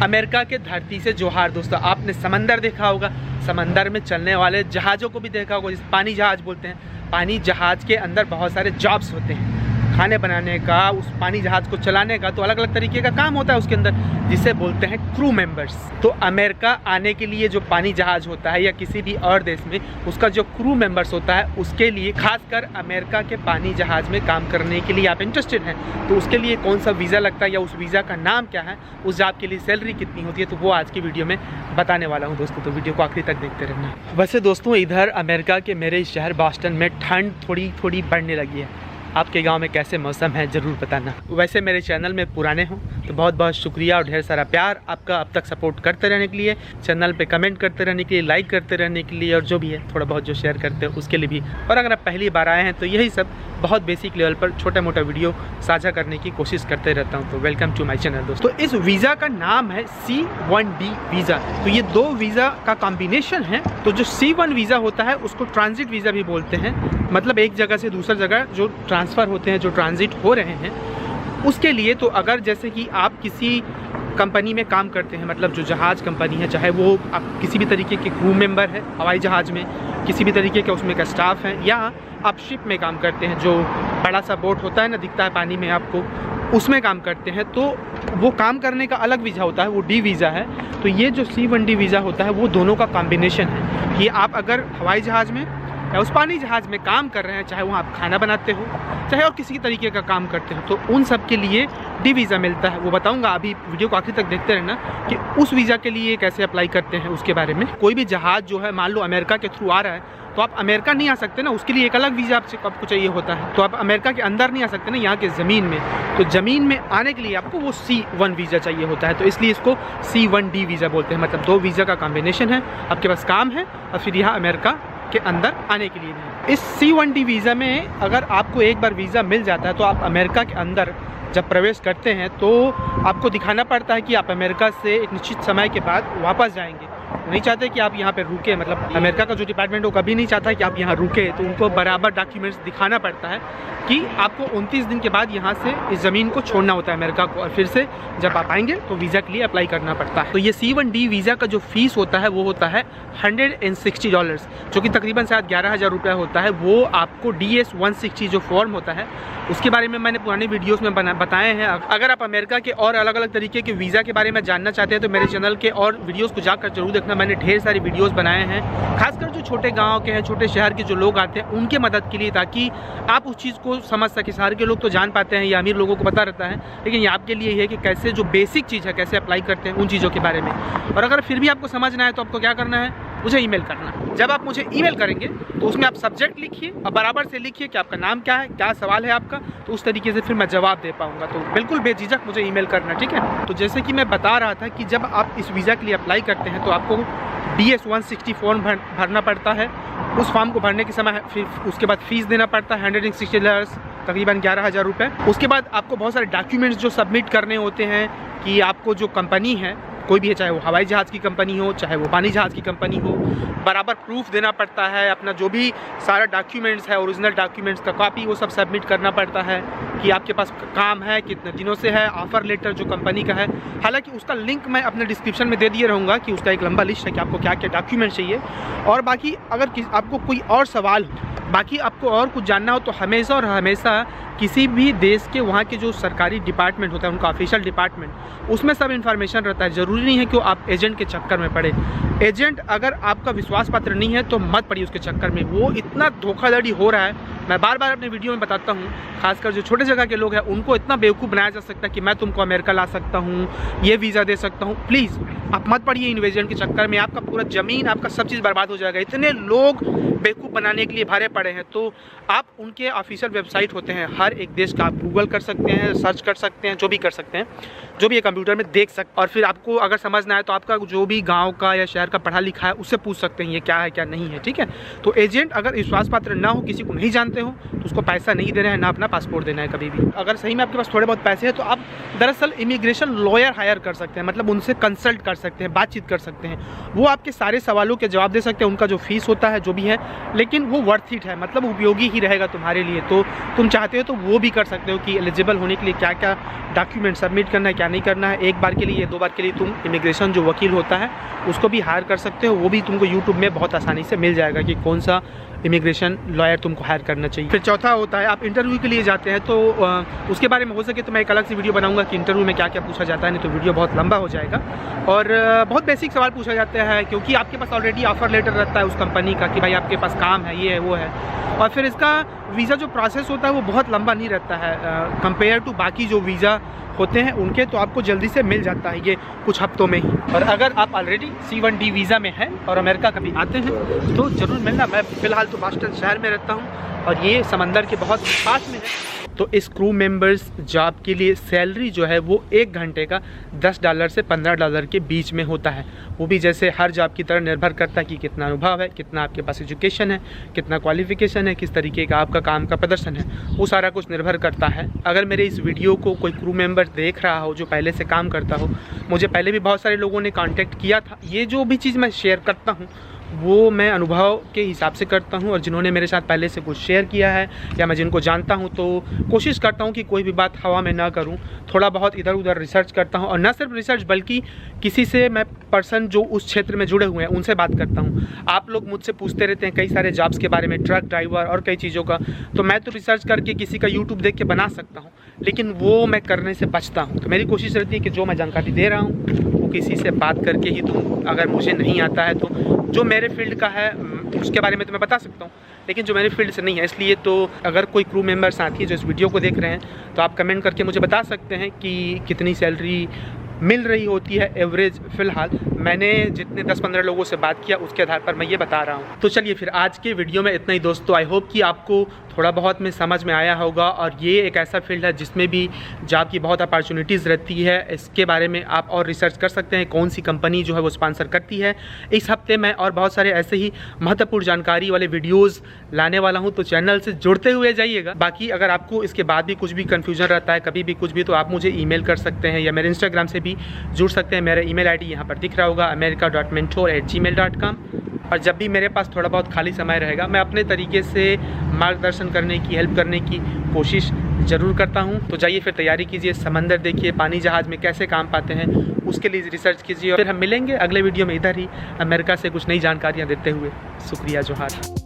America के धरती से जोहार दोस्तों। आपने समंदर देखा होगा, समंदर में चलने वाले जहाज़ों को भी देखा होगा, जिसे पानी जहाज़ बोलते हैं। पानी जहाज़ के अंदर बहुत सारे जॉब्स होते हैं, खाने बनाने का, उस पानी जहाज़ को चलाने का, तो अलग अलग तरीके का काम होता है उसके अंदर, जिसे बोलते हैं क्रू मेंबर्स। तो अमेरिका आने के लिए जो पानी जहाज़ होता है या किसी भी और देश में, उसका जो क्रू मेंबर्स होता है, उसके लिए खासकर अमेरिका के पानी जहाज़ में काम करने के लिए आप इंटरेस्टेड हैं तो उसके लिए कौन सा वीज़ा लगता है या उस वीज़ा का नाम क्या है, उस जॉब के लिए सैलरी कितनी होती है, तो वो आज की वीडियो में बताने वाला हूँ दोस्तों। तो वीडियो को आखिरी तक देखते रहना। वैसे दोस्तों, इधर अमेरिका के मेरे शहर बॉस्टन में ठंड थोड़ी थोड़ी बढ़ने लगी है। आपके गांव में कैसे मौसम है ज़रूर बताना। वैसे मेरे चैनल में पुराने हों तो बहुत बहुत शुक्रिया और ढेर सारा प्यार आपका अब तक सपोर्ट करते रहने के लिए, चैनल पे कमेंट करते रहने के लिए, लाइक करते रहने के लिए, और जो भी है थोड़ा बहुत जो शेयर करते हो उसके लिए भी। और अगर आप पहली बार आए हैं तो यही सब बहुत बेसिक लेवल पर छोटा मोटा वीडियो साझा करने की कोशिश करते रहता हूँ। तो वेलकम टू माई चैनल दोस्तों। तो इस वीज़ा का नाम है C1D वीज़ा। तो ये दो वीज़ा का कॉम्बिनेशन है। तो जो C1 वीज़ा होता है उसको ट्रांजिट वीज़ा भी बोलते हैं, मतलब एक जगह से दूसरी जगह जो ट्रांसफ़र होते हैं, जो ट्रांजिट हो रहे हैं उसके लिए। तो अगर जैसे कि आप किसी कंपनी में काम करते हैं, मतलब जो जहाज़ कंपनी है, चाहे वो आप किसी भी तरीके के क्रू मेंबर है हवाई जहाज़ में, किसी भी तरीके का उसमें का स्टाफ है, या आप शिप में काम करते हैं, जो बड़ा सा बोट होता है ना, दिखता है पानी में आपको, उसमें काम करते हैं, तो वो काम करने का अलग वीज़ा होता है, वो D वीज़ा है। तो ये जो C1D वीज़ा होता है वो दोनों का कॉम्बिनेशन है कि आप अगर हवाई जहाज़ में या उस पानी जहाज़ में काम कर रहे हैं, चाहे वहाँ आप खाना बनाते हो, चाहे और किसी तरीके का काम करते हो, तो उन सब के लिए D वीज़ा मिलता है। वो बताऊंगा, अभी वीडियो को आखिर तक देखते रहना कि उस वीज़ा के लिए कैसे अप्लाई करते हैं उसके बारे में। कोई भी जहाज़ जो है, मान लो अमेरिका के थ्रू आ रहा है, तो आप अमेरिका नहीं आ सकते ना, उसके लिए एक अलग वीज़ा आपको चाहिए होता है। तो आप अमेरिका के अंदर नहीं आ सकते ना, यहाँ के ज़मीन में। तो ज़मीन में आने के लिए आपको वो C1 वीज़ा चाहिए होता है, तो इसलिए इसको C1D वीज़ा बोलते हैं। मतलब दो वीज़ा का कॉम्बिनेशन है, आपके पास काम है और फिर यहाँ अमेरिका के अंदर आने के लिए भी। इस C1D वीज़ा में अगर आपको एक बार वीज़ा मिल जाता है तो आप अमेरिका के अंदर जब प्रवेश करते हैं तो आपको दिखाना पड़ता है कि आप अमेरिका से एक निश्चित समय के बाद वापस जाएंगे। नहीं चाहते कि आप यहाँ पे रुके, मतलब अमेरिका का जो डिपार्टमेंट वो कभी नहीं चाहता कि आप यहाँ रुके, तो उनको बराबर डॉक्यूमेंट्स दिखाना पड़ता है कि आपको 29 दिन के बाद यहाँ से इस ज़मीन को छोड़ना होता है अमेरिका को, और फिर से जब आप आएंगे तो वीज़ा के लिए अप्लाई करना पड़ता है। तो ये C1D वीज़ा का जो फीस होता है वो होता है $160, जो कि तकरीबन शायद 11,000 रुपये होता है। वो आपको DS-160 जो फॉर्म होता है उसके बारे में मैंने पुराने वीडियोस में बताए हैं। अगर आप अमेरिका के और अलग अलग तरीके के वीज़ा के बारे में जानना चाहते हैं तो मेरे चैनल के और वीडियोस को जाकर जरूर देखना। मैंने ढेर सारी वीडियोस बनाए हैं, खासकर जो छोटे गांव के हैं, छोटे शहर के जो लोग आते हैं उनके मदद के लिए, ताकि आप उस चीज़ को समझ सके। शहर के लोग तो जान पाते हैं या अमीर लोगों को पता रहता है, लेकिन ये आपके लिए है कि कैसे जो बेसिक चीज़ है कैसे अप्लाई करते हैं उन चीज़ों के बारे में। और अगर फिर भी आपको समझना है तो आपको क्या करना है, मुझे ईमेल करना। जब आप मुझे ईमेल करेंगे तो उसमें आप सब्जेक्ट लिखिए और बराबर से लिखिए कि आपका नाम क्या है, क्या सवाल है आपका, तो उस तरीके से फिर मैं जवाब दे पाऊंगा। तो बिल्कुल बेझिझक मुझे ईमेल करना, ठीक है। तो जैसे कि मैं बता रहा था कि जब आप इस वीज़ा के लिए अप्लाई करते हैं तो आपको DS-160 फॉर्म भरना पड़ता है। उस फॉर्म को भरने के समय फिर उसके बाद फीस देना पड़ता है $160, तकरीबन 11,000 रुपये। उसके बाद आपको बहुत सारे डॉक्यूमेंट्स जो सबमिट करने होते हैं कि आपको जो कंपनी है, कोई भी है, चाहे वो हवाई जहाज़ की कंपनी हो, चाहे वो पानी जहाज़ की कंपनी हो, बराबर प्रूफ देना पड़ता है। अपना जो भी सारा डॉक्यूमेंट्स है, ओरिजिनल डॉक्यूमेंट्स का कॉपी, वो सब सबमिट करना पड़ता है कि आपके पास काम है, कितने दिनों से है, ऑफ़र लेटर जो कंपनी का है। हालांकि उसका लिंक मैं अपने डिस्क्रिप्शन में दे दिए रहूँगा कि उसका एक लंबा लिस्ट है कि आपको क्या क्या डॉक्यूमेंट चाहिए। और बाकी अगर आपको कोई और सवाल हो, बाकी आपको और कुछ जानना हो, तो हमेशा और हमेशा किसी भी देश के वहाँ के जो सरकारी डिपार्टमेंट होता है, उनका ऑफिशियल डिपार्टमेंट, उसमें सब इन्फॉर्मेशन रहता है। ज़रूरी नहीं है कि आप एजेंट के चक्कर में पड़े। एजेंट अगर आपका विश्वास पात्र नहीं है तो मत पड़िए उसके चक्कर में। वो इतना धोखाधड़ी हो रहा है, मैं बार बार अपने वीडियो में बताता हूँ। खासकर जो छोटे जगह के लोग हैं उनको इतना बेवकूफ़ बनाया जा सकता है कि मैं तुमको अमेरिका ला सकता हूँ, ये वीज़ा दे सकता हूँ। प्लीज़ आप मत पड़िए इन एजेंट के चक्कर में, आपका पूरा ज़मीन, आपका सब चीज़ बर्बाद हो जाएगा। इतने लोग बेवकूफ़ बनाने के लिए भरे पड़े हैं। तो आप उनके ऑफिशियल वेबसाइट होते हैं हर एक देश का, आप गूगल कर सकते हैं, सर्च कर सकते हैं, जो भी कर सकते हैं, जो भी ये कंप्यूटर में देख सकते। और फिर आपको अगर समझना है तो आपका जो भी गांव का या शहर का पढ़ा लिखा है उससे पूछ सकते हैं ये क्या है क्या नहीं है, ठीक है। तो एजेंट अगर विश्वास पात्र ना हो, किसी को नहीं जानते हो, तो उसको पैसा नहीं देना है, ना अपना पासपोर्ट देना है कभी भी। अगर सही में आपके पास थोड़े बहुत पैसे हैं तो आप दरअसल इमिग्रेशन लॉयर हायर कर सकते हैं, मतलब उनसे कंसल्ट कर सकते हैं, बातचीत कर सकते हैं, वो आपके सारे सवालों के जवाब दे सकते हैं। उनका जो फीस होता है जो भी है, लेकिन वो वर्थ इट है, मतलब उपयोगी ही रहेगा तुम्हारे लिए। तो तुम चाहते हो तो वो भी कर सकते हो कि एलिजिबल होने के लिए क्या क्या डॉक्यूमेंट सबमिट करना है, क्या नहीं करना है। एक बार के लिए, 2 बार के लिए तुम इमिग्रेशन जो वकील होता है उसको भी हायर कर सकते हो। वो भी तुमको यूट्यूब में बहुत आसानी से मिल जाएगा कि कौन सा इमिग्रेशन लॉयर तुमको हायर करना चाहिए। फिर चौथा होता है, आप इंटरव्यू के लिए जाते हैं तो उसके बारे में हो सके तो मैं एक अलग से वीडियो बनाऊंगा कि इंटरव्यू में क्या क्या पूछा जाता है, नहीं तो वीडियो बहुत लंबा हो जाएगा। और बहुत बेसिक सवाल पूछा जाता है, क्योंकि आपके पास ऑलरेडी ऑफर लेटर रहता है उस कंपनी का कि भाई आपके पास काम है, ये है, वो है। और फिर इसका वीज़ा जो प्रोसेस होता है वो बहुत लंबा नहीं रहता है कंपेयर टू बाकी जो वीज़ा होते हैं उनके, तो आपको जल्दी से मिल जाता है ये कुछ हफ्तों में ही। और अगर आप ऑलरेडी C1D वीज़ा में हैं और अमेरिका कभी आते हैं तो ज़रूर मिलना। मैं फ़िलहाल तो बॉस्टन शहर में रहता हूँ और ये समंदर के बहुत पास में है। तो इस क्रू मेंबर्स जॉब के लिए सैलरी जो है वो 1 घंटे का $10 से $15 के बीच में होता है। वो भी जैसे हर जॉब की तरह निर्भर करता है कि कितना अनुभव है, कितना आपके पास एजुकेशन है, कितना क्वालिफिकेशन है, किस तरीके का आपका काम का प्रदर्शन है, वो सारा कुछ निर्भर करता है। अगर मेरे इस वीडियो को कोई क्रू मेंबर देख रहा हो जो पहले से काम करता हो, मुझे पहले भी बहुत सारे लोगों ने कॉन्टैक्ट किया था। ये जो भी चीज़ मैं शेयर करता हूँ वो मैं अनुभव के हिसाब से करता हूँ, और जिन्होंने मेरे साथ पहले से कुछ शेयर किया है या मैं जिनको जानता हूँ तो कोशिश करता हूँ कि कोई भी बात हवा में ना करूँ। थोड़ा बहुत इधर उधर रिसर्च करता हूँ, और न सिर्फ रिसर्च बल्कि किसी से मैं पर्सन जो उस क्षेत्र में जुड़े हुए हैं उनसे बात करता हूँ। आप लोग मुझसे पूछते रहते हैं कई सारे जॉब्स के बारे में, ट्रक ड्राइवर और कई चीज़ों का, तो मैं तो रिसर्च करके किसी का यूट्यूब देख के बना सकता हूँ, लेकिन वो मैं करने से बचता हूँ। तो मेरी कोशिश रहती है कि जो मैं जानकारी दे रहा हूँ वो किसी से बात करके ही दूँ। अगर मुझे नहीं आता है तो जो मेरे फील्ड का है उसके बारे में तो मैं बता सकता हूँ, लेकिन जो मेरे फील्ड से नहीं है, इसलिए तो अगर कोई क्रू मेंबर साथी जो इस वीडियो को देख रहे हैं तो आप कमेंट करके मुझे बता सकते हैं कि कितनी सैलरी मिल रही होती है एवरेज। फ़िलहाल मैंने जितने 10-15 लोगों से बात किया उसके आधार पर मैं ये बता रहा हूँ। तो चलिए फिर आज के वीडियो में इतना ही दोस्तों। आई होप कि आपको थोड़ा बहुत में समझ में आया होगा, और ये एक ऐसा फील्ड है जिसमें भी जॉब की बहुत अपॉर्चुनिटीज़ रहती है। इसके बारे में आप और रिसर्च कर सकते हैं, कौन सी कंपनी जो है वो स्पॉन्सर करती है। इस हफ्ते मैं और बहुत सारे ऐसे ही महत्वपूर्ण जानकारी वाले वीडियोज़ लाने वाला हूँ, तो चैनल से जुड़ते हुए जाइएगा। बाकी अगर आपको इसके बाद भी कुछ भी कन्फ्यूजन रहता है, कभी भी कुछ भी, तो आप मुझे ईमेल कर सकते हैं या मेरे इंस्टाग्राम से भी जुड़ सकते हैं। मेरा ईमेल आईडी यहाँ पर दिख रहा होगा, america.mentor@gmail.com। और जब भी मेरे पास थोड़ा बहुत खाली समय रहेगा मैं अपने तरीके से मार्गदर्शन करने की, हेल्प करने की कोशिश ज़रूर करता हूँ। तो जाइए फिर तैयारी कीजिए, समंदर देखिए, पानी जहाज़ में कैसे काम पाते हैं उसके लिए रिसर्च कीजिए। फिर हम मिलेंगे अगले वीडियो में इधर ही अमेरिका से कुछ नई जानकारियाँ देते हुए। शुक्रिया, जोहार।